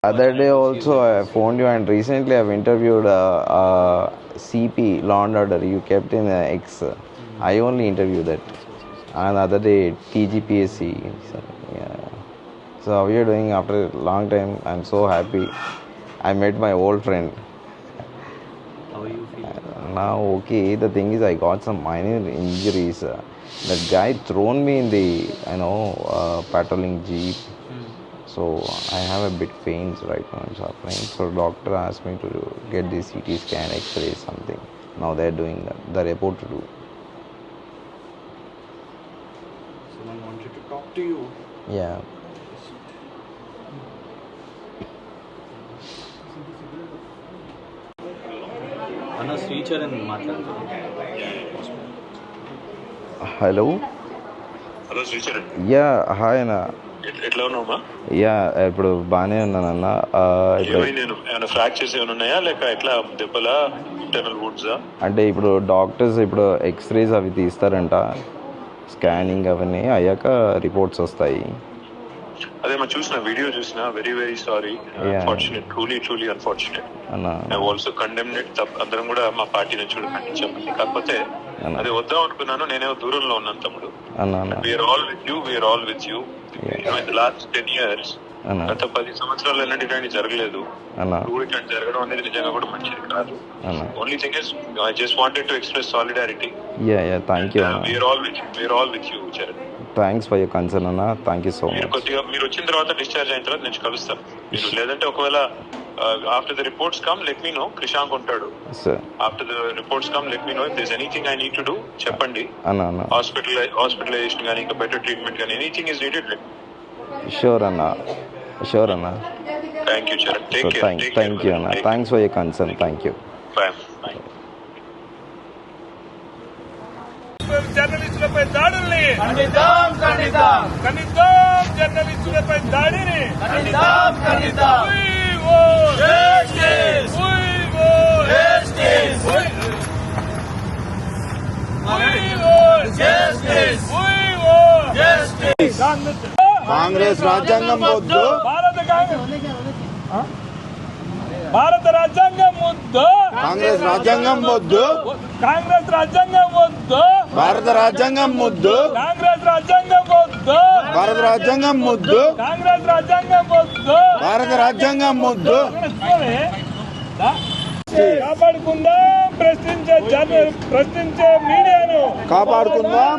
Other day also I phoned you, and recently I've interviewed CP, Law and Order. You kept in X. I only interviewed that. And other day TGPSC. So, yeah. So how are you doing after a long time? I'm so happy. I met my old friend. How are you feeling? Now okay. The thing is, I got some minor injuries. That guy thrown me in the patrolling jeep. So I have a bit pains right now. I'm suffering. So doctor asked me to get the CT scan, X-ray, something. Now they're doing the report to do. Someone wanted to talk to you. Yeah. అన్న శ్రీచరణ్ మాట్లాడుతున్నాను. Hello. Hello Sricharan. Yeah. Hi అన్న. ఎట్లా ఉన్నావా? Yeah ఇప్పుడు బాగానే ఉన్నానన్న. ఏమైనా fractures ఏమైనా ఉన్నాయా లేక ఎట్లా దెబ్బలా ఇంటర్నల్ వుడ్సా? అంటే ఇప్పుడు డాక్టర్స్ ఇప్పుడు ఎక్స్రేస్ అవి తీస్తారంట, స్కానింగ్ అవన్నీ అయ్యాక రిపోర్ట్స్ వస్తాయి. అదే మా చూసిన వీడియో చూసిన. Very very sorry. Unfortunate, truly unfortunate. I also condemned it. అందరం కూడా మా పార్టీ నుంచి కూడా ఖండించాం. కాకపోతే అదే వద్దాం అనుకున్నాను. నేనేమో దూరంలో ఉన్నాను తమ్ముడు. We're all with you. Last 10 years, గత 10 సంవత్సరాలు ఎలాంటి జరగలేదు. ఇట్లాంటి జరగడం అనేది నిజంగా కూడా మంచిది కాదు. Only thing is I just wanted to express solidarity. Thank you. We're all with you Charan. Thanks for your concern అన్న. Thank you so much. కొద్దిగా మీరు వచ్చిన తర్వాత, డిశ్చార్జ్ అయిన తర్వాత నేను కలుస్తాను. మీరు లేదంటే ఒకవేళ after the reports come let me know. Krishank ఉంటాడు. After the reports come let me know. If there is anything I need to do చెప్పండి. హాస్పిటలైజేషన్ కానీ ఇంకా బెటర్ ట్రీట్మెంట్ కానీ ఎనీథింగ్ ఇస్ నీడెడ్. షూర్ అన్న. Thank you Charan. Take care. Thank you అన్న. Thanks for your concern. Thank you. Bye. జర్నలిస్టులపై దాడుల్ని జర్నలిస్టులపై దాడిని కాంగ్రెస్ రాజ్యాంగం వద్దు. భారత రాజ్యాంగం వద్దు. కాంగ్రెస్ రాజ్యాంగం వద్దు. కాంగ్రెస్ రాజ్యాంగం వద్దు. భారత రాజ్యాంగం ముద్దు. కాంగ్రెస్ రాజ్యాంగం వద్దు. భారత రాజ్యాంగం ముద్దు. కాంగ్రెస్ రాజ్యాంగం వద్దు. భారత రాజ్యాంగం ముద్దు. కాపాడుకుందాం ప్రశ్నించే మీడియాను. కాపాడుకుందాం.